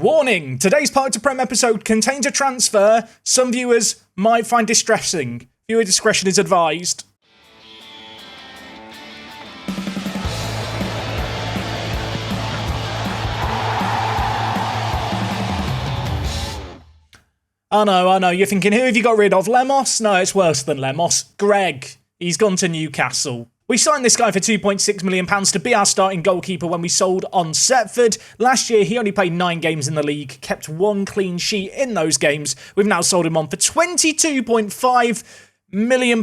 Warning, today's Part of Prem episode contains a transfer some viewers might find distressing. Viewer discretion is advised. I know, you're thinking, who have you got rid of? Lemos? No, it's worse than Lemos. Greg. He's gone to Newcastle. We signed this guy for £2.6 million to be our starting goalkeeper when we sold on Setford. Last year, he only played 9 games in the league, kept 1 clean sheet in those games. We've now sold him on for £22.5 million.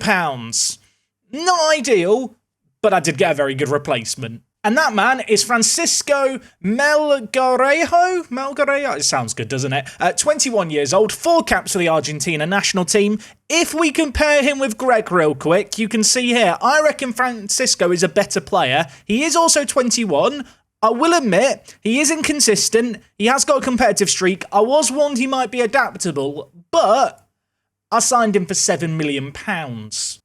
Not ideal, but I did get a very good replacement. And that man is Francisco Melgarejo? Melgarejo? It sounds good, doesn't it? 21 years old, 4 caps for the Argentina national team. If we compare him with Greg real quick, you can see here, I reckon Francisco is a better player. He is also 21. I will admit, he is inconsistent. He has got a competitive streak. I was warned he might be adaptable, but I signed him for £7 million.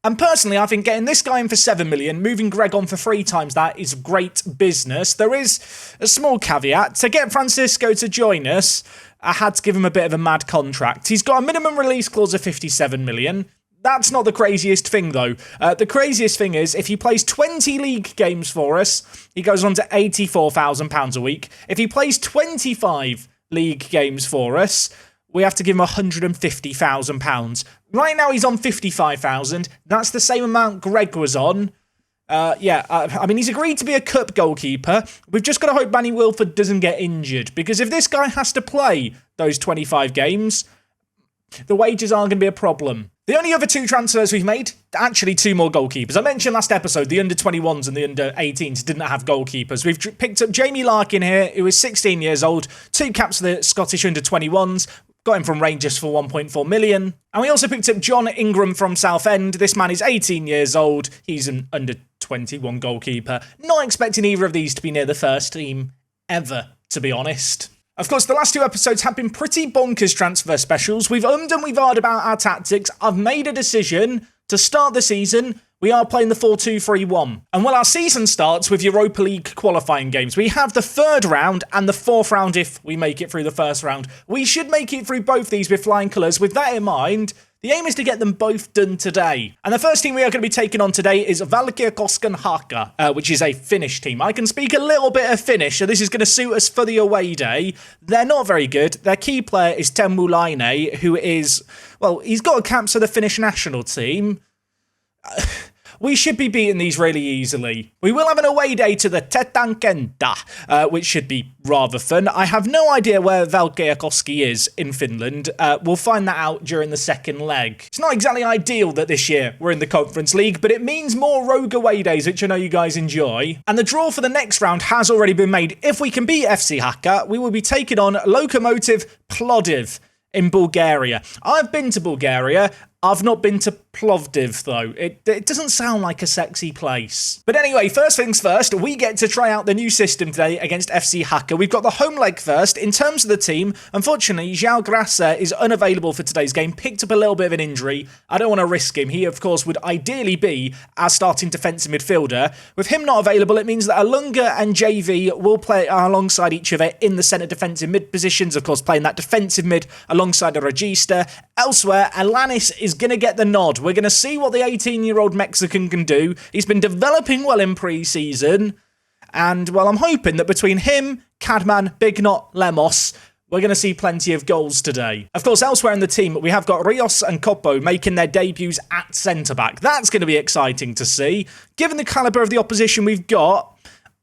And personally, I think getting this guy in for £7 million, moving Greg on for 3 times that is great business. There is a small caveat. To get Francisco to join us, I had to give him a bit of a mad contract. He's got a minimum release clause of £57 million. That's not the craziest thing, though. The craziest thing is, if he plays 20 league games for us, he goes on to £84,000 a week. If he plays 25 league games for us, we have to give him £150,000. Right now he's on £55,000. That's the same amount Greg was on. I mean, he's agreed to be a cup goalkeeper. We've just got to hope Manny Wilford doesn't get injured, because if this guy has to play those 25 games, the wages aren't going to be a problem. The only other 2 transfers we've made, actually 2 more goalkeepers. I mentioned last episode, the under-21s and the under-18s didn't have goalkeepers. We've picked up Jamie Larkin here, who is 16 years old, 2 caps for the Scottish under-21s, got him from Rangers for £1.4 million. And we also picked up John Ingram from Southend. This man is 18 years old. He's an under-21 goalkeeper. Not expecting either of these to be near the first team ever, to be honest. Of course, the last 2 episodes have been pretty bonkers transfer specials. We've and we've heard about our tactics. I've made a decision to start the season. We are playing the 4-2-3-1. And while our season starts with Europa League qualifying games, we have the 3rd round and the 4th round if we make it through the 1st round. We should make it through both these with flying colours. With that in mind, the aim is to get them both done today. And the first team we are going to be taking on today is Valkeakosken Haka, which is a Finnish team. I can speak a little bit of Finnish, so this is going to suit us for the away day. They're not very good. Their key player is Teemu Laine, who is, well, he's got a cap for the Finnish national team. We should be beating these really easily. We will have an away day to the Tetankenta, which should be rather fun. I have no idea where Valkeakoski is in Finland. We'll find that out during the 2nd leg. It's not exactly ideal that this year we're in the Conference League, but it means more rogue away days, which I know you guys enjoy. And the draw for the next round has already been made. If we can beat FC Haka, we will be taking on Lokomotiv Plodiv in Bulgaria. I've been to Bulgaria. I've not been to Plovdiv, though. It doesn't sound like a sexy place. But anyway, first things first, we get to try out the new system today against FC Haka. We've got the home leg first. In terms of the team, unfortunately, João Graça is unavailable for today's game, picked up a little bit of an injury. I don't want to risk him. He, of course, would ideally be our starting defensive midfielder. With him not available, it means that Alunga and JV will play alongside each other in the centre defensive mid positions, of course, playing that defensive mid alongside a Regista. Elsewhere, Alanis is going to get the nod. We're going to see what the 18-year-old Mexican can do. He's been developing well in pre-season. And, well, I'm hoping that between him, Cadman, Big Knot, Lemos, we're going to see plenty of goals today. Of course, elsewhere in the team, we have got Rios and Copo making their debuts at centre-back. That's going to be exciting to see. Given the calibre of the opposition we've got,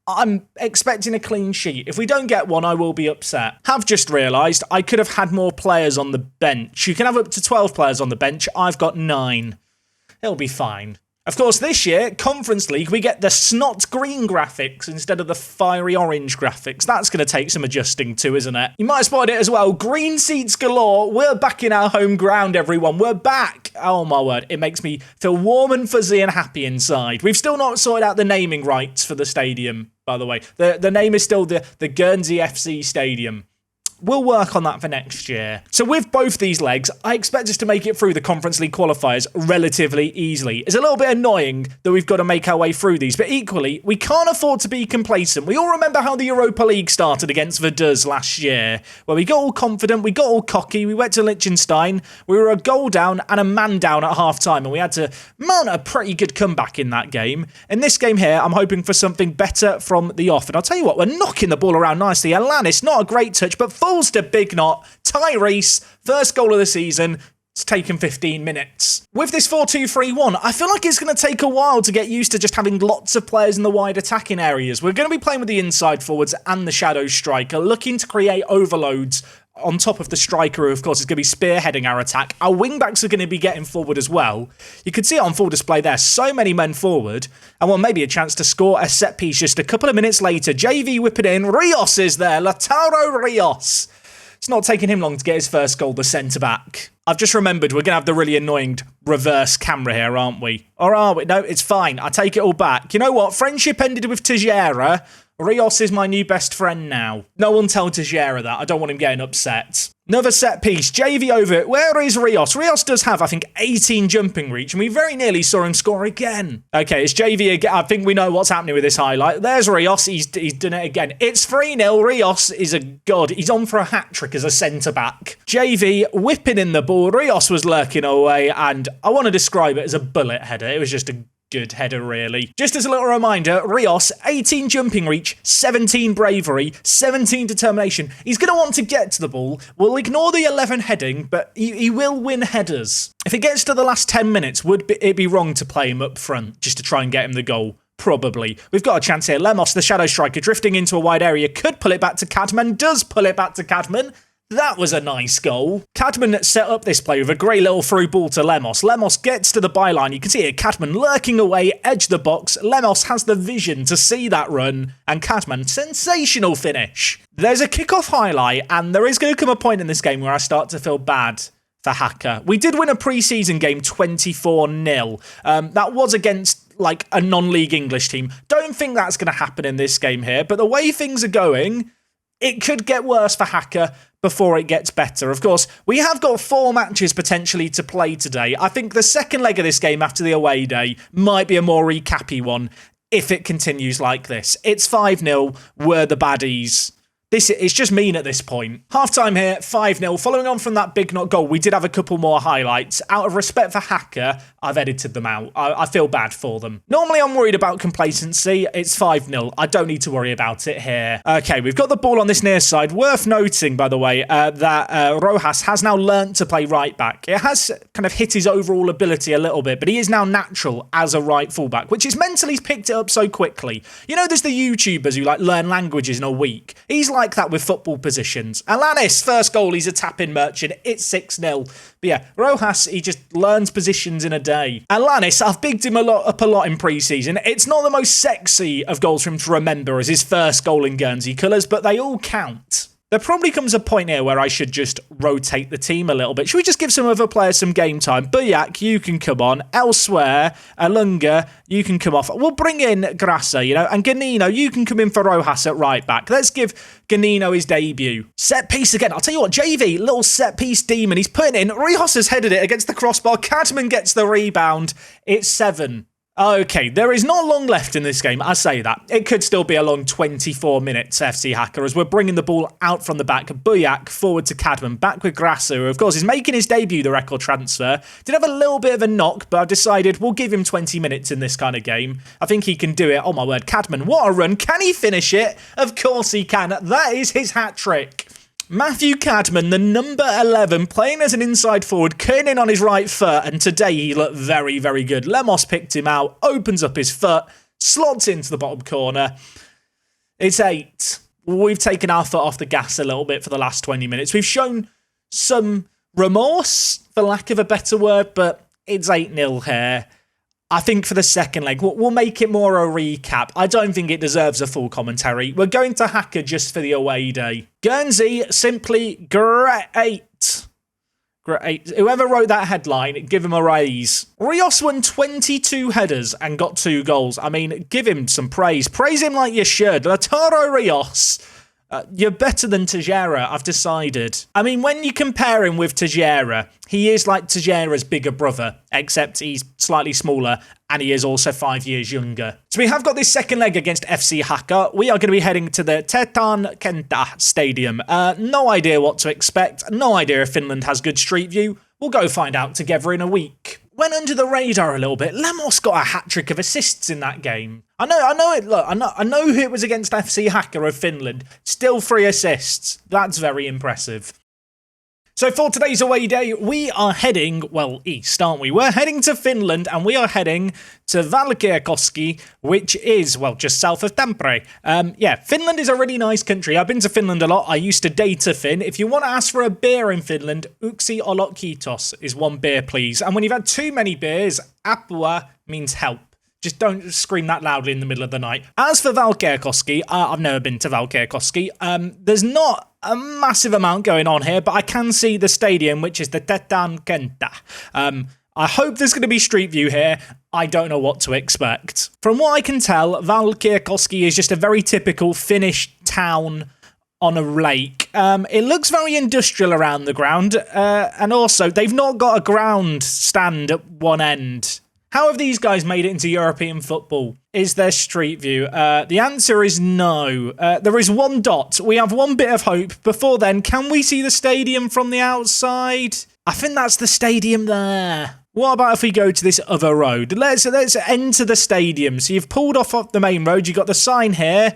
I'm expecting a clean sheet. If we don't get one, I will be upset. Have just realised I could have had more players on the bench. You can have up to 12 players on the bench. I've got 9. It'll be fine. Of course, this year, Conference League, we get the snot green graphics instead of the fiery orange graphics. That's going to take some adjusting to, isn't it? You might have spotted it as well. Green seats galore. We're back in our home ground, everyone. We're back. Oh, my word. It makes me feel warm and fuzzy and happy inside. We've still not sorted out the naming rights for the stadium, by the way. The name is still the Guernsey FC Stadium. we'll work on that for next year. So with both these legs, I expect us to make it through the Conference League qualifiers relatively easily. It's a little bit annoying that we've got to make our way through these, but equally, we can't afford to be complacent. We all remember how the Europa League started against Addons last year, where we got all confident, we got all cocky, we went to Liechtenstein, we were a goal down and a man down at half-time, and we had to mount a pretty good comeback in that game. In this game here, I'm hoping for something better from the off, and I'll tell you what, we're knocking the ball around nicely. Alanis, not a great touch, but falls to Big Knot. Tyrese, first goal of the season. It's taken 15 minutes. With this 4-2-3-1, I feel like it's going to take a while to get used to just having lots of players in the wide attacking areas. We're going to be playing with the inside forwards and the shadow striker, looking to create overloads on top of the striker, who of course is going to be spearheading our attack. Our wing-backs are going to be getting forward as well. You can see it on full display there. So many men forward. And well, maybe a chance to score a set piece just a couple of minutes later. JV whip it in. Rios is there. Lautaro Rios. It's not taking him long to get his first goal, the centre-back. I've just remembered we're going to have the really annoying reverse camera here, aren't we? Or are we? No, it's fine. I take it all back. You know what? Friendship ended with Teixeira. Rios is my new best friend now. No one tell Teixeira that. I don't want him getting upset. Another set piece. JV over it. Where is Rios? Rios does have, I think, 18 jumping reach, and we very nearly saw him score again. Okay, it's JV again. I think we know what's happening with this highlight. There's Rios. He's done it again. It's 3-0. Rios is a god. He's on for a hat-trick as a centre-back. JV whipping in the ball. Rios was lurking away, and I want to describe it as a bullet header. It was just a good header, really. Just as a little reminder, Rios, 18 jumping reach, 17 bravery, 17 determination. He's going to want to get to the ball. We'll ignore the 11 heading, but he will win headers. If it gets to the last 10 minutes, would it be wrong to play him up front just to try and get him the goal? Probably. We've got a chance here. Lemos, the shadow striker, drifting into a wide area, could pull it back to Cadman, does pull it back to Cadman. That was a nice goal. Cadman set up this play with a great little through ball to Lemos. Lemos gets to the byline. You can see it, Cadman lurking away, edge the box. Lemos has the vision to see that run. And Cadman, sensational finish. There's a kickoff highlight, and there is going to come a point in this game where I start to feel bad for Hacker. We did win a pre-season game 24-0. That was against like a non-league English team. Don't think that's going to happen in this game here, but the way things are going, it could get worse for Hacker before it gets better. Of course, we have got 4 matches potentially to play today. I think the second leg of this game after the away day might be a more recappy one if it continues like this. It's 5-0, we're the baddies. It's just mean at this point. Half-time here, 5-0. Following on from that Big Knot goal, we did have a couple more highlights. Out of respect for Hacker, I've edited them out. I feel bad for them. Normally, I'm worried about complacency. It's 5-0. I don't need to worry about it here. Okay, we've got the ball on this near side. Worth noting, by the way, that Rojas has now learnt to play right back. It has kind of hit his overall ability a little bit, but he is now natural as a right fullback, which is meant he's picked it up so quickly. You know, there's the YouTubers who like learn languages in a week. He's like that with football positions. Alanis, first goal, he's a tap-in merchant. It's 6-0. But yeah, Rojas, he just learns positions in a day. Alanis, I've bigged him up a lot in pre-season. It's not the most sexy of goals for him to remember as his first goal in Guernsey colours, but they all count. There probably comes a point here where I should just rotate the team a little bit. Should we just give some other players some game time? Buyak, you can come on. Elsewhere, Alunga, you can come off. We'll bring in Grassa, and Ganino, you can come in for Rojas at right back. Let's give Ganino his debut. Set piece again. I'll tell you what, JV, little set piece demon. He's putting in. Rios has headed it against the crossbar. Cadman gets the rebound. It's 7. Okay, there is not long left in this game, I say that. It could still be a long 24 minutes, FC Hacker, as we're bringing the ball out from the back. Buyak forward to Cadman, back with Grassa, who of course is making his debut, the record transfer. Did have a little bit of a knock, but I've decided we'll give him 20 minutes in this kind of game. I think he can do it. Oh my word, Cadman, what a run. Can he finish it? Of course he can. That is his hat-trick. Matthew Cadman, the number 11, playing as an inside forward, cutting in on his right foot, and today he looked very, very good. Lemos picked him out, opens up his foot, slots into the bottom corner. It's 8. We've taken our foot off the gas a little bit for the last 20 minutes. We've shown some remorse, for lack of a better word, but it's 8-0 here. I think for the second leg, we'll make it more a recap. I don't think it deserves a full commentary. We're going to Hacker just for the away day. Guernsey, simply great. Great. Whoever wrote that headline, give him a raise. Rios won 22 headers and got 2 goals. I mean, give him some praise. Praise him like you should. Lautaro Rios. You're better than Teixeira, I've decided. I mean, when you compare him with Teixeira, he is like Teixeira's bigger brother, except he's slightly smaller and he is also 5 years younger. So we have got this second leg against FC Haka. We are going to be heading to the Tetan Kenta Stadium. No idea what to expect. No idea if Finland has good street view. We'll go find out together in a week. Went under the radar a little bit. Lemos got a hat-trick of assists in that game. I know it. Look, I know who it was against FC Haka of Finland. Still 3 assists. That's very impressive. So for today's away day, we are heading, well, east, aren't we? We're heading to Finland, and we are heading to Valkeakoski, which is, well, just south of Tampere. Yeah, Finland is a really nice country. I've been to Finland a lot. I used to date a Finn. If you want to ask for a beer in Finland, yksi olot kiitos is 1 beer, please. And when you've had too many beers, apua means help. Just don't scream that loudly in the middle of the night. As for Valkeakoski, I've never been to Valkeakoski. There's not a massive amount going on here, but I can see the stadium, which is the Tetan Kenta. I hope there's going to be street view here. I don't know what to expect. From what I can tell, Valkeakoski is just a very typical Finnish town on a lake. It looks very industrial around the ground, and also they've not got a ground stand at one end. How have these guys made it into European football? Is there street view? The answer is no. There is 1 dot. We have 1 bit of hope. Before then, can we see the stadium from the outside? I think that's the stadium there. What about if we go to this other road? Let's enter the stadium. So you've pulled off the main road. You've got the sign here.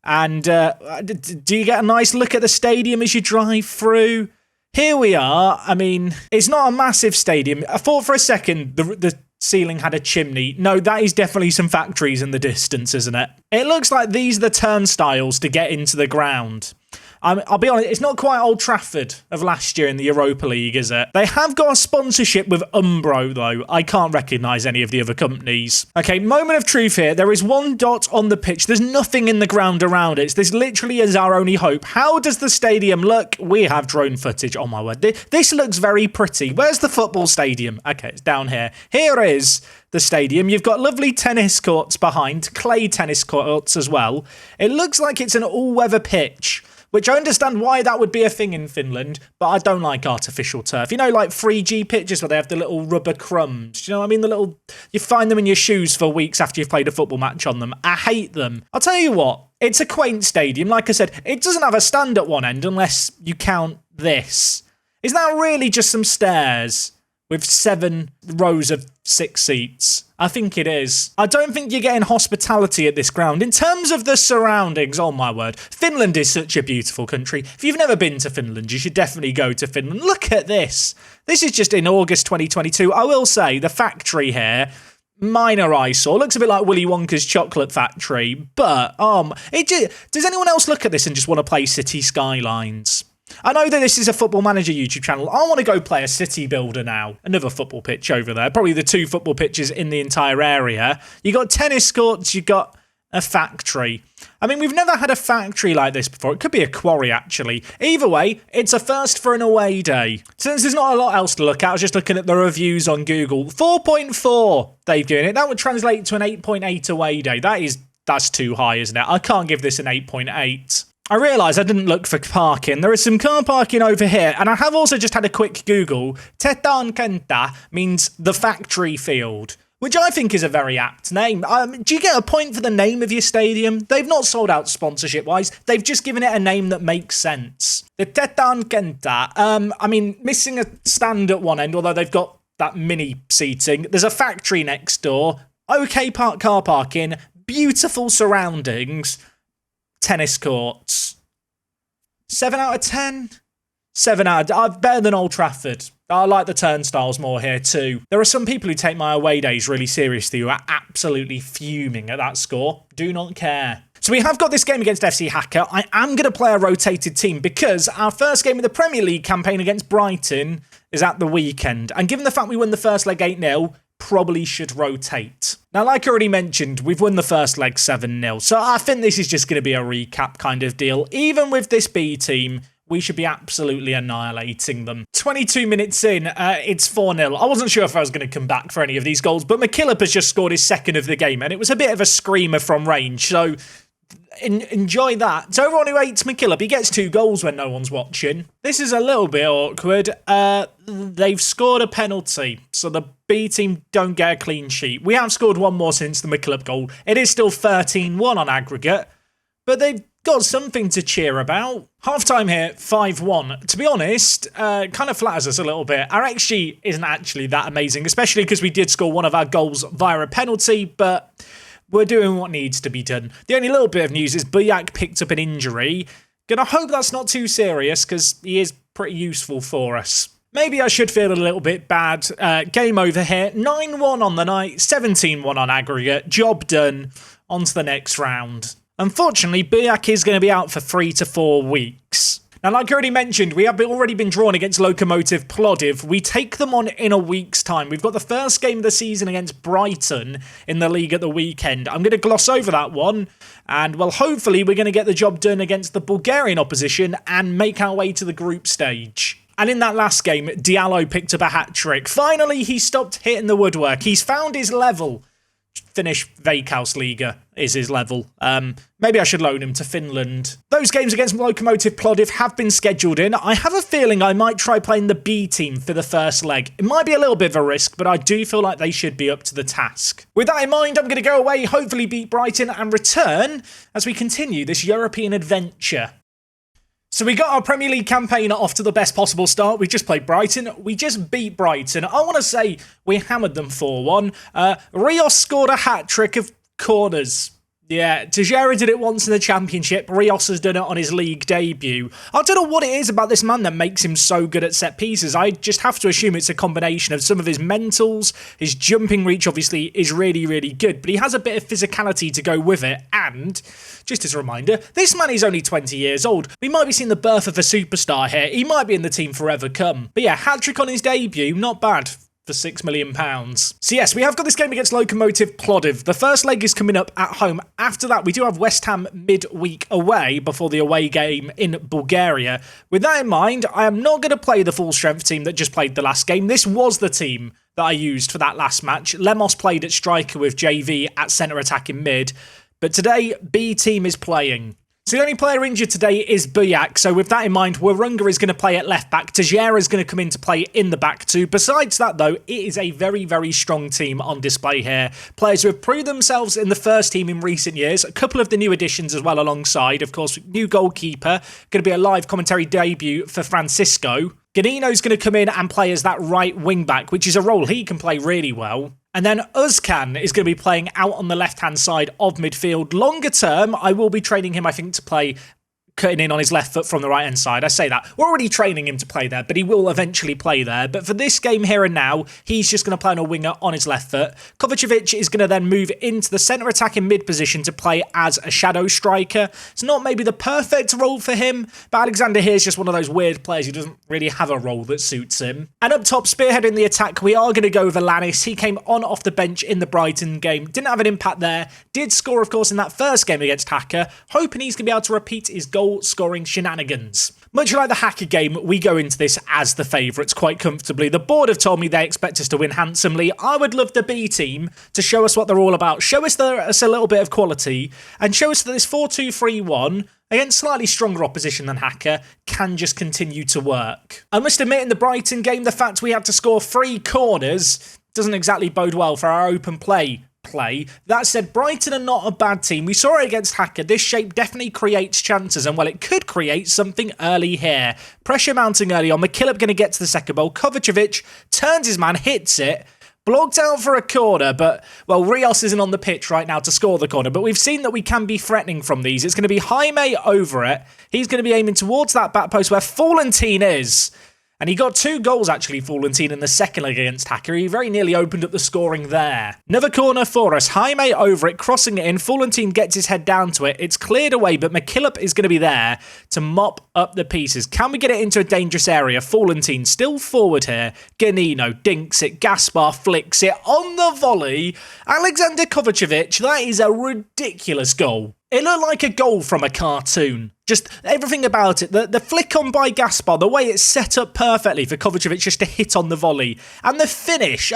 And do you get a nice look at the stadium as you drive through? Here we are. I mean, it's not a massive stadium. I thought for a second the ceiling had a chimney. No, that is definitely some factories in the distance, isn't it? It looks like these are the turnstiles to get into the ground. I'll be honest, it's not quite Old Trafford of last year in the Europa League, is it? They have got a sponsorship with Umbro, though. I can't recognise any of the other companies. Okay, moment of truth here. There is 1 dot on the pitch. There's nothing in the ground around it. This literally is our only hope. How does the stadium look? We have drone footage. Oh, my word. This looks very pretty. Where's the football stadium? Okay, it's down here. Here is the stadium. You've got lovely tennis courts behind, clay tennis courts as well. It looks like it's an all-weather pitch, which I understand why that would be a thing in Finland, but I don't like artificial turf. You know, like 3G pitches where they have the little rubber crumbs. Do you know what I mean? You find them in your shoes for weeks after you've played a football match on them. I hate them. I'll tell you what, it's a quaint stadium. Like I said, it doesn't have a stand at one end unless you count this. Is that really just some stairs with 7 rows of 6 seats? I think it is. I don't think you're getting hospitality at this ground. In terms of the surroundings, oh my word, Finland is such a beautiful country. If you've never been to Finland, you should definitely go to Finland. Look at this. This is just in August 2022. I will say, the factory here, minor eyesore. Looks a bit like Willy Wonka's chocolate factory, but does anyone else look at this and just want to play City Skylines? I know that this is a Football Manager YouTube channel. I want to go play a city builder now. Another football pitch over there. Probably the 2 football pitches in the entire area. You got tennis courts, you got a factory. I mean, we've never had a factory like this before. It could be a quarry, actually. Either way, it's a first for an away day. Since there's not a lot else to look at, I was just looking at the reviews on Google. 4.4 they've given it. That would translate to an 8.8 away day. That's too high, isn't it? I can't give this an 8.8. I realised I didn't look for parking. There is some car parking over here, and I have also just had a quick Google. Tetan Kenta means the factory field, which I think is a very apt name. Do you get a point for the name of your stadium? They've not sold out sponsorship-wise. They've just given it a name that makes sense. The Tetan Kenta, I mean, missing a stand at one end, although they've got that mini seating. There's a factory next door. Okay car parking. Beautiful surroundings. Tennis courts. 7 out of 10? 7 out of... better than Old Trafford. I like the turnstiles more here too. There are some people who take my away days really seriously who are absolutely fuming at that score. Do not care. So we have got this game against FC Haka. I am going to play a rotated team because our first game of the Premier League campaign against Brighton is at the weekend. And given the fact we won the first leg 8-0, probably should rotate. Now, like I already mentioned, we've won the first leg 7-0, so I think this is just going to be a recap kind of deal. Even with this B team, we should be absolutely annihilating them. 22 minutes in, it's 4-0. I wasn't sure if I was going to come back for any of these goals, but McKillop has just scored his second of the game, and it was a bit of a screamer from range, so enjoy that. To everyone who hates McKillop, he gets 2 goals when no one's watching. This is a little bit awkward. They've scored a penalty, so the B team don't get a clean sheet. We have scored 1 more since the McKillop goal. It is still 13-1 on aggregate, but they've got something to cheer about. Half-time here, 5-1. To be honest, kind of flatters us a little bit. Our XG isn't actually that amazing, especially because we did score one of our goals via a penalty, but we're doing what needs to be done. The only little bit of news is Buyak picked up an injury. Gonna hope that's not too serious, because he is pretty useful for us. Maybe I should feel a little bit bad. Game over here. 9-1 on the night, 17-1 on aggregate. Job done. On to the next round. Unfortunately, Buyak is going to be out for 3 to 4 weeks. Now, like I already mentioned, we have already been drawn against Lokomotiv Plovdiv. We take them on in a week's time. We've got the first game of the season against Brighton in the league at the weekend. I'm going to gloss over that one. And, well, hopefully we're going to get the job done against the Bulgarian opposition and make our way to the group stage. And in that last game, Diallo picked up a hat-trick. Finally, he stopped hitting the woodwork. He's found his level. Finnish Veikkausliiga is his level. Maybe I should loan him to Finland. Those games against Lokomotiv Plovdiv have been scheduled in. I have a feeling I might try playing the B team for the first leg. It might be a little bit of a risk, but I do feel like they should be up to the task. With that in mind, I'm going to go away, hopefully beat Brighton, and return as we continue this European adventure. So we got our Premier League campaign off to the best possible start. We just played Brighton. We just beat Brighton. I want to say we hammered them 4-1. Rios scored a hat-trick of corners. Yeah, Tejera did it once in the Championship. Rios has done it on his league debut. I don't know what it is about this man that makes him so good at set pieces. I just have to assume it's a combination of some of his mentals. His jumping reach, obviously, is really, really good, but he has a bit of physicality to go with it. And, just as a reminder, this man is only 20 years old. We might be seeing the birth of a superstar here. He might be in the team forever come. But yeah, hat-trick on his debut, not bad. For £6 million. So yes, we have got this game against Lokomotiv Plovdiv. The first leg is coming up at home. After that, we do have West Ham midweek away before the away game in Bulgaria. With that in mind, I am not going to play the full strength team that just played the last game. This was the team that I used for that last match. Lemos played at striker with JV at centre attack in mid. But today, B team is playing. So the only player injured today is Buyak, so with that in mind, Warunga is going to play at left back, Tejera is going to come into play in the back too. Besides that though, it is a very, very strong team on display here. Players who have proved themselves in the first team in recent years, a couple of the new additions as well alongside, of course, new goalkeeper, going to be a live commentary debut for Francisco. Ganino's going to come in and play as that right wing back, which is a role he can play really well. And then Özkan is going to be playing out on the left-hand side of midfield. Longer term, I will be training him, I think, to play cutting in on his left foot from the right-hand side. I say that. We're already training him to play there, but he will eventually play there. But for this game here and now, he's just going to play on a winger on his left foot. Kovacevic is going to then move into the centre attacking mid position to play as a shadow striker. It's not maybe the perfect role for him, but Alexander here is just one of those weird players who doesn't really have a role that suits him. And up top, spearheading the attack, we are going to go with Alanis. He came on off the bench in the Brighton game. Didn't have an impact there. Did score, of course, in that first game against Hacker. Hoping he's going to be able to repeat his goal-scoring shenanigans. Much like the Hacker game, we go into this as the favourites quite comfortably. The board have told me they expect us to win handsomely. I would love the B team to show us what they're all about. Show us a little bit of quality and show us that this 4-2-3-1 against slightly stronger opposition than Hacker can just continue to work. I must admit in the Brighton game, the fact we had to score 3 corners doesn't exactly bode well for our open play. That said, Brighton are not a bad team. We saw it against Hacker. This shape definitely creates chances, and well, it could create something early here. Pressure mounting early on. McKillop going to get to the second ball. Kovacevic turns his man, hits it. Blocked out for a corner, but, well, Rios isn't on the pitch right now to score the corner, but we've seen that we can be threatening from these. It's going to be Jaime over it. He's going to be aiming towards that back post where Florentine is. And he got 2 goals, actually, Florentine, in the second leg against Hacker. He very nearly opened up the scoring there. Another corner for us. Jaime over it, crossing it in. Florentine gets his head down to it. It's cleared away, but McKillop is going to be there to mop up the pieces. Can we get it into a dangerous area? Florentine still forward here. Ganino dinks it. Gaspar flicks it on the volley. Alexander Kovacevic, that is a ridiculous goal. It looked like a goal from a cartoon. Just everything about it. The flick on by Gaspar, the way it's set up perfectly for Kovacevic just to hit on the volley. And the finish,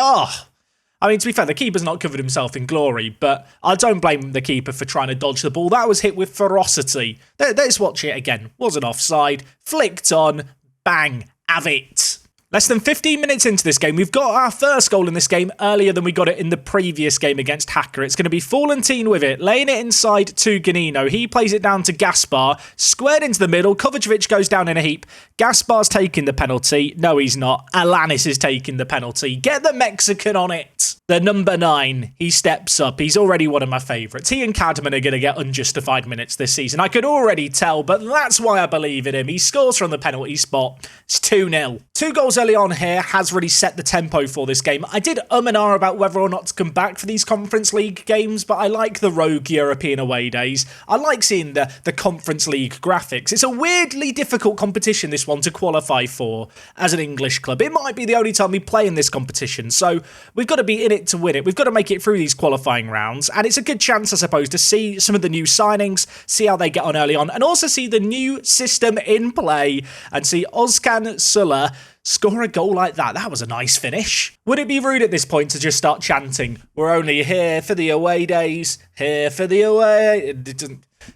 I mean, to be fair, the keeper's not covered himself in glory, but I don't blame the keeper for trying to dodge the ball. That was hit with ferocity. Let's watch it again. Wasn't offside. Flicked on. Bang. Have it. Less than 15 minutes into this game, we've got our first goal in this game earlier than we got it in the previous game against Hacker. It's going to be Florentine with it, laying it inside to Ganino. He plays it down to Gaspar, squared into the middle. Kovacevic goes down in a heap. Gaspar's taking the penalty. No, he's not. Alanis is taking the penalty. Get the Mexican on it. The number 9, he steps up. He's already one of my favourites. He and Cadman are going to get unjustified minutes this season. I could already tell, but that's why I believe in him. He scores from the penalty spot. It's 2-0. 2 goals early on here has really set the tempo for this game. I did and ah about whether or not to come back for these Conference League games, but I like the rogue European away days. I like seeing the Conference League graphics. It's a weirdly difficult competition, this one, to qualify for as an English club. It might be the only time we play in this competition, so we've got to be in it to win it. We've got to make it through these qualifying rounds, and it's a good chance, I suppose, to see some of the new signings, see how they get on early on, and also see the new system in play, and see Ozkan Sulla score a goal like that. That was a nice finish. Would it be rude at this point to just start chanting, "We're only here for the away days, here for the away"?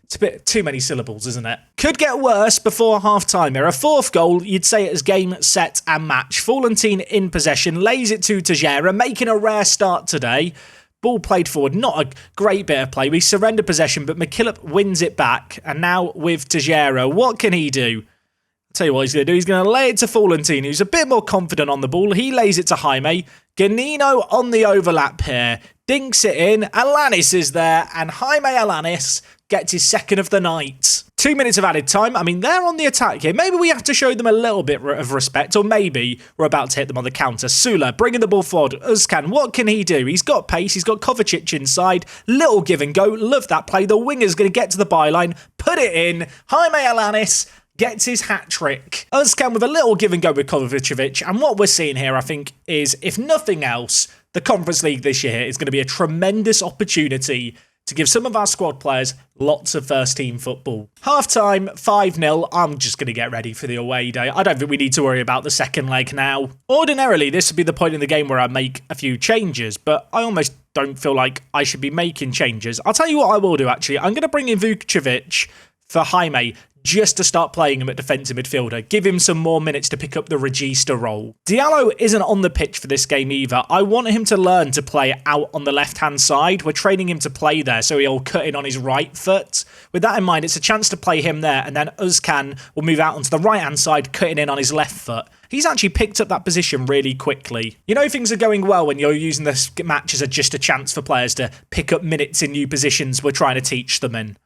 It's a bit too many syllables, isn't it? Could get worse before half-time here. A 4th goal, you'd say it as game, set and match. Florentine in possession, lays it to Tejera, making a rare start today. Ball played forward, not a great bit of play. We surrender possession, but McKillop wins it back. And now with Tejera, what can he do? I'll tell you what he's going to do. He's going to lay it to Florentine, who's a bit more confident on the ball. He lays it to Jaime. Ganino on the overlap here. Dinks it in. Alanis is there. And Jaime Alanis gets his 2nd of the night. 2 minutes of added time. I mean, they're on the attack here. Maybe we have to show them a little bit of respect, or maybe we're about to hit them on the counter. Sula bringing the ball forward. Uzcan, what can he do? He's got pace. He's got Kovacic inside. Little give and go. Love that play. The winger's going to get to the byline. Put it in. Jaime Alanis gets his hat-trick. Uzcan with a little give and go with Kovacevic. And what we're seeing here, I think, is, if nothing else, the Conference League this year is going to be a tremendous opportunity to give some of our squad players lots of first-team football. Half-time, 5-0. I'm just going to get ready for the away day. I don't think we need to worry about the second leg now. Ordinarily, this would be the point in the game where I make a few changes, but I almost don't feel like I should be making changes. I'll tell you what I will do, actually. I'm going to bring in Vucevic for Jaime, just to start playing him at defensive midfielder. Give him some more minutes to pick up the regista role. Diallo isn't on the pitch for this game either. I want him to learn to play out on the left-hand side. We're training him to play there, so he'll cut in on his right foot. With that in mind, it's a chance to play him there, and then Uzcan will move out onto the right-hand side, cutting in on his left foot. He's actually picked up that position really quickly. You know things are going well when you're using this match as just a chance for players to pick up minutes in new positions we're trying to teach them in.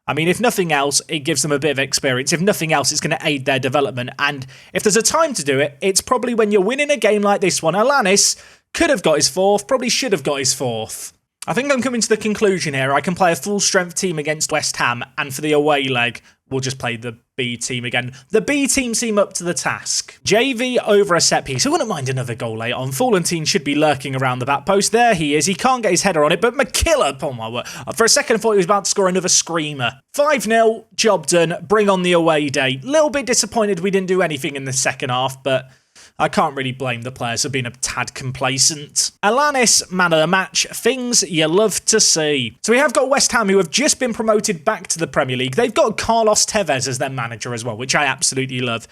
I mean, if nothing else, it gives them a bit of experience. If nothing else, it's going to aid their development. And if there's a time to do it, it's probably when you're winning a game like this one. Alanis could have got his 4th, probably should have got his 4th. I think I'm coming to the conclusion here. I can play a full-strength team against West Ham, and for the away leg, we'll just play the B team again. The B team seem up to the task. JV over a set piece. I wouldn't mind another goal late on. Florentine should be lurking around the back post. There he is. He can't get his header on it, but McKillop, oh my word. For a second, I thought he was about to score another screamer. 5-0, job done. Bring on the away day. Little bit disappointed we didn't do anything in the second half, but I can't really blame the players for being a tad complacent. Alanis, man of the match. Things you love to see. So we have got West Ham, who have just been promoted back to the Premier League. They've got Carlos Tevez as their manager as well, which I absolutely love.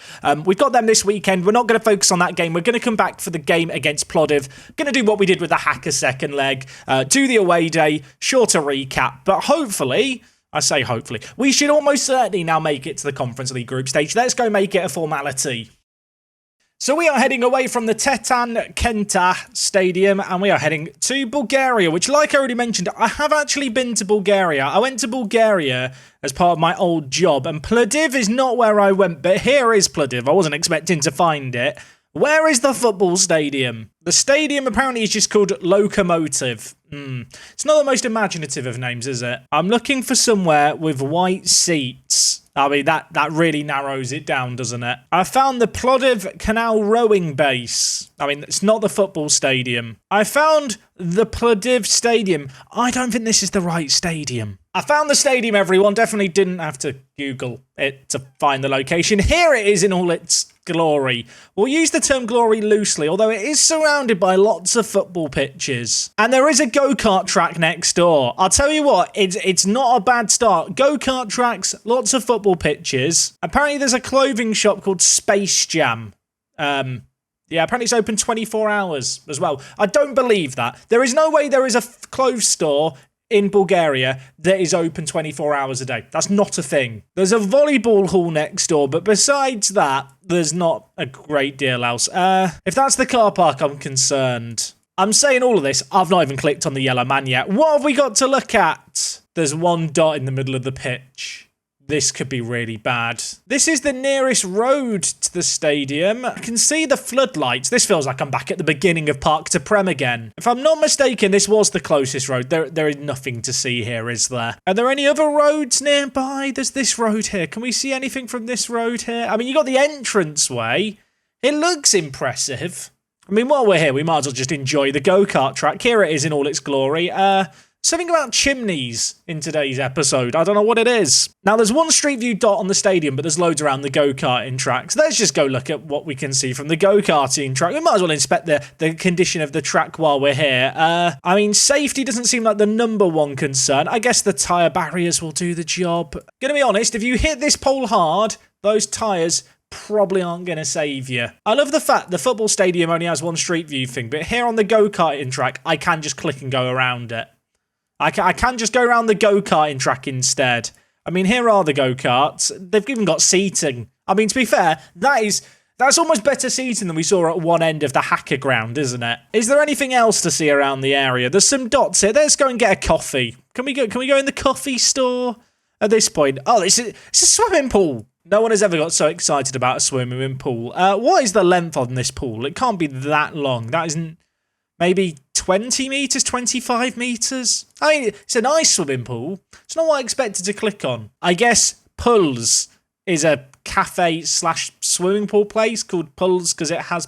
We've got them this weekend. We're not going to focus on that game. We're going to come back for the game against Plovdiv. Going to do what we did with the Hacker second leg. Do the away day. Shorter recap. But hopefully, I say hopefully, we should almost certainly now make it to the Conference League group stage. Let's go make it a formality. So we are heading away from the Tetan Kenta Stadium, and we are heading to Bulgaria, which, like I already mentioned, I have actually been to Bulgaria. I went to Bulgaria as part of my old job, and Plovdiv is not where I went, but here is Plovdiv. I wasn't expecting to find it. Where is the football stadium? The stadium apparently is just called Locomotive. It's not the most imaginative of names, is it? I'm looking for somewhere with white seats. I mean, that really narrows it down, doesn't it? I found the Plovdiv Canal Rowing Base. I mean, it's not the football stadium. I found the Plovdiv Stadium. I don't think this is the right stadium. I found the stadium, everyone. Definitely didn't have to Google it to find the location. Here it is in all its glory. We'll use the term glory loosely, although it is surrounded by lots of football pitches. And there is a go-kart track next door. I'll tell you what, it's not a bad start. Go-kart tracks, lots of football pitches. Apparently there's a clothing shop called Space Jam. Yeah, apparently it's open 24 hours as well. I don't believe that. There is no way there is a clothes store in Bulgaria that is open 24 hours a day. That's not a thing. There's a volleyball hall next door, but besides that, there's not a great deal else. If that's the car park, I'm concerned. I'm saying all of this, I've not even clicked on the yellow man yet. What have we got to look at? There's one dot in the middle of the pitch. This could be really bad. This is the nearest road to the stadium. I can see the floodlights. This feels like I'm back at the beginning of Park to Prem again. If I'm not mistaken, this was the closest road. There is nothing to see here, is there? Are there any other roads nearby? There's this road here. Can we see anything from this road here? I mean, you got the entranceway. It looks impressive. I mean, while we're here, we might as well just enjoy the go-kart track. Here it is in all its glory. Something about chimneys in today's episode. I don't know what it is. Now, there's one street view dot on the stadium, but there's loads around the go-karting track. So let's just go look at what we can see from the go-karting track. We might as well inspect the condition of the track while we're here. I mean, safety doesn't seem like the number one concern. I guess the tyre barriers will do the job. Gonna be honest, if you hit this pole hard, those tyres probably aren't going to save you. I love the fact the football stadium only has one street view thing, but here on the go-karting track, I can just click and go around it. I can just go around the go-karting track instead. I mean, here are the go-karts. They've even got seating. I mean, to be fair, that's almost better seating than we saw at one end of the hacker ground, isn't it? Is there anything else to see around the area? There's some dots here. Let's go and get a coffee. Can we go in the coffee store at this point? Oh, it's a swimming pool. No one has ever got so excited about a swimming pool. What is the length on this pool? It can't be that long. That isn't maybe 20 metres, 25 metres? I mean, it's a nice swimming pool. It's not what I expected to click on. I guess Pulls is a cafe / swimming pool place called Pulls because it has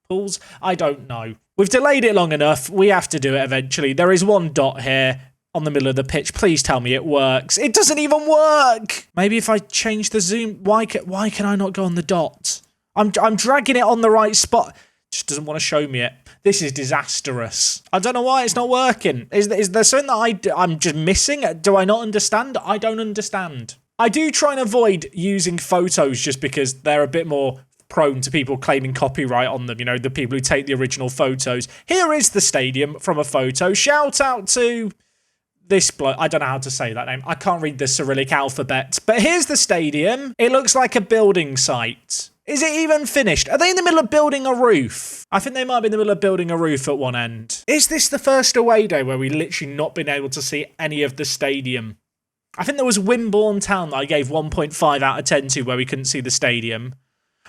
pools. I don't know. We've delayed it long enough. We have to do it eventually. There is one dot here on the middle of the pitch. Please tell me it works. It doesn't even work. Maybe if I change the zoom, why can I not go on the dot? I'm dragging it on the right spot. Just doesn't want to show me it. This is disastrous. I don't know why it's not working. Is there something that I'm just missing? Do I not understand? I don't understand. I do try and avoid using photos just because they're a bit more prone to people claiming copyright on them. You know, the people who take the original photos. Here is the stadium from a photo. Shout out to this bloke. I don't know how to say that name. I can't read the Cyrillic alphabet. But here's the stadium. It looks like a building site. Is it even finished? Are they in the middle of building a roof? I think they might be in the middle of building a roof at one end. Is this the first away day where we literally not been able to see any of the stadium? I think there was Wimborne Town that I gave 1.5 out of 10 to where we couldn't see the stadium.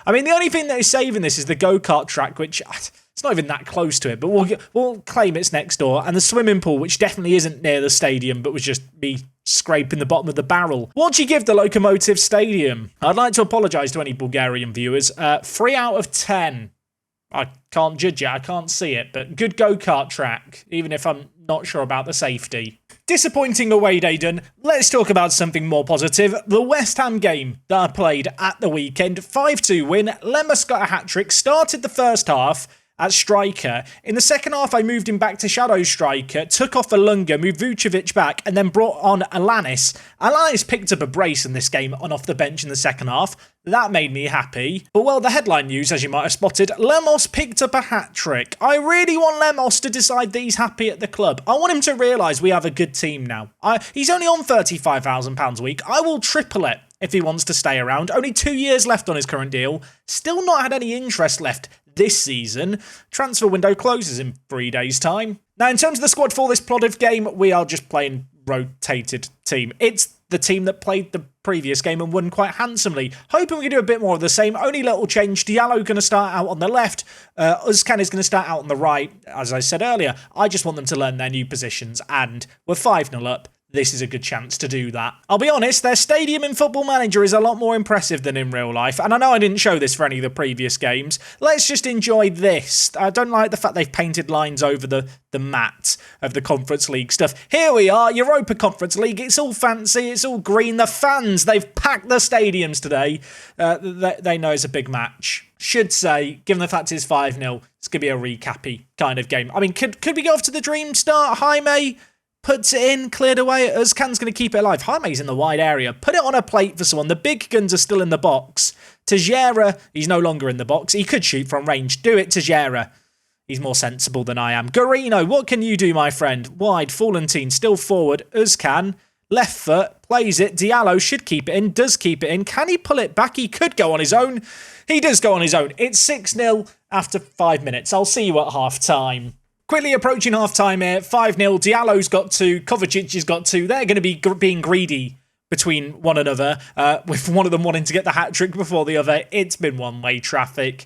I mean, the only thing that is saving this is the go-kart track, which it's not even that close to it, but we'll claim it's next door. And the swimming pool, which definitely isn't near the stadium, but was just me scraping the bottom of the barrel. What do you give the Lokomotiv Stadium? I'd like to apologise to any Bulgarian viewers. 3 out of 10. I can't judge it, I can't see it, but good go-kart track, even if I'm not sure about the safety. Disappointing away day done. Let's talk about something more positive. The West Ham game that I played at the weekend. 5-2 win. Lemos got a hat-trick. Started the first half at striker. In the second half, I moved him back to shadow striker, took off Alunga, moved Vucevic back, and then brought on Alanis. Alanis picked up a brace in this game on off the bench in the second half. That made me happy. But well, the headline news, as you might have spotted, Lemos picked up a hat-trick. I really want Lemos to decide that he's happy at the club. I want him to realise we have a good team now. He's only on £35,000 a week. I will triple it if he wants to stay around. Only 2 years left on his current deal. Still not had any interest left this season. Transfer window closes in 3 days' time. Now, in terms of the squad for this Plovdiv game, we are just playing rotated team. It's the team that played the previous game and won quite handsomely. Hoping we can do a bit more of the same. Only little change. Diallo going to start out on the left. Özcan is going to start out on the right. As I said earlier, I just want them to learn their new positions, and we're 5-0 up. this is a good chance to do that. I'll be honest, their stadium in Football Manager is a lot more impressive than in real life, and I know I didn't show this for any of the previous games. Let's just enjoy this. I don't like the fact they've painted lines over the mat of the Conference League stuff. Here we are, Europa Conference League. It's all fancy, it's all green. The fans, they've packed the stadiums today. They know it's a big match. Should say, given the fact it's 5-0, it's going to be a recappy kind of game. I mean, could we go off to the dream start? Jaime puts it in, cleared away. Özcan's going to keep it alive. Jaime's in the wide area. Put it on a plate for someone. The big guns are still in the box. Tejera, he's no longer in the box. He could shoot from range. Do it, Tejera. He's more sensible than I am. Garino, what can you do, my friend? Wide, Florentine, still forward. Özcan, left foot, plays it. Diallo should keep it in, does keep it in. Can he pull it back? He could go on his own. He does go on his own. It's 6-0 after 5 minutes. I'll see you at half-time. Quickly approaching half-time here, 5-0. Diallo's got 2, Kovacic has got 2. They're going to be being greedy between one another, with one of them wanting to get the hat-trick before the other. It's been one-way traffic,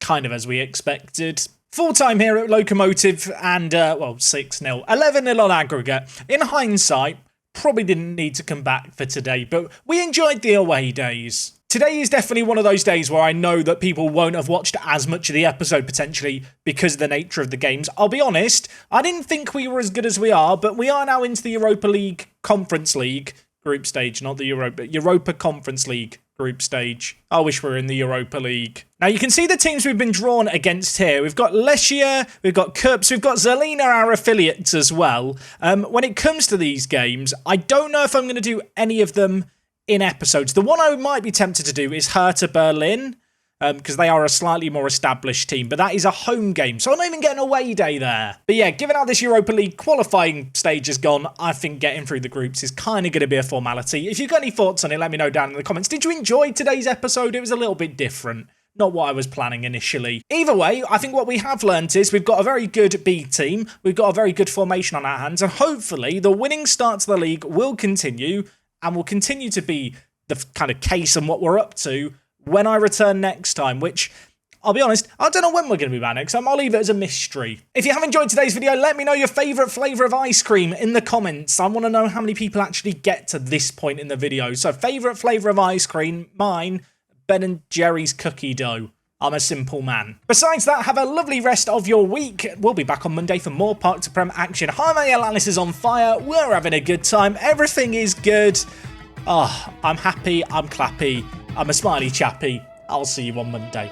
kind of as we expected. Full-time here at Locomotive, and, 6-0. 11-0 on aggregate. In hindsight, probably didn't need to come back for today, but we enjoyed the away days. Today is definitely one of those days where I know that people won't have watched as much of the episode potentially because of the nature of the games. I'll be honest, I didn't think we were as good as we are, but we are now into the Europa League Conference League group stage, not the Europa Conference League group stage. I wish we were in the Europa League. Now you can see the teams we've been drawn against here. We've got Lechia, we've got Kups, we've got Zelina, our affiliates as well. When it comes to these games, I don't know if I'm going to do any of them in episodes. The one I might be tempted to do is Hertha Berlin, because they are a slightly more established team, but that is a home game, so I'm not even getting an away day there. But yeah, given how this Europa League qualifying stage has gone, I think getting through the groups is kind of going to be a formality. If you've got any thoughts on it, let me know down in the comments. Did you enjoy today's episode? It was a little bit different. Not what I was planning initially. Either way, I think what we have learnt is we've got a very good B team, we've got a very good formation on our hands, and hopefully the winning start to the league will continue, and will continue to be the kind of case and what we're up to when I return next time, which, I'll be honest, I don't know when we're going to be back next time. I'll leave it as a mystery. If you have enjoyed today's video, let me know your favourite flavour of ice cream in the comments. I want to know how many people actually get to this point in the video. So, favourite flavour of ice cream, mine, Ben & Jerry's cookie dough. I'm a simple man. Besides that, have a lovely rest of your week. We'll be back on Monday for more Park to Prem action. Jaime Alanis is on fire. We're having a good time. Everything is good. I'm happy. I'm clappy. I'm a smiley chappy. I'll see you on Monday.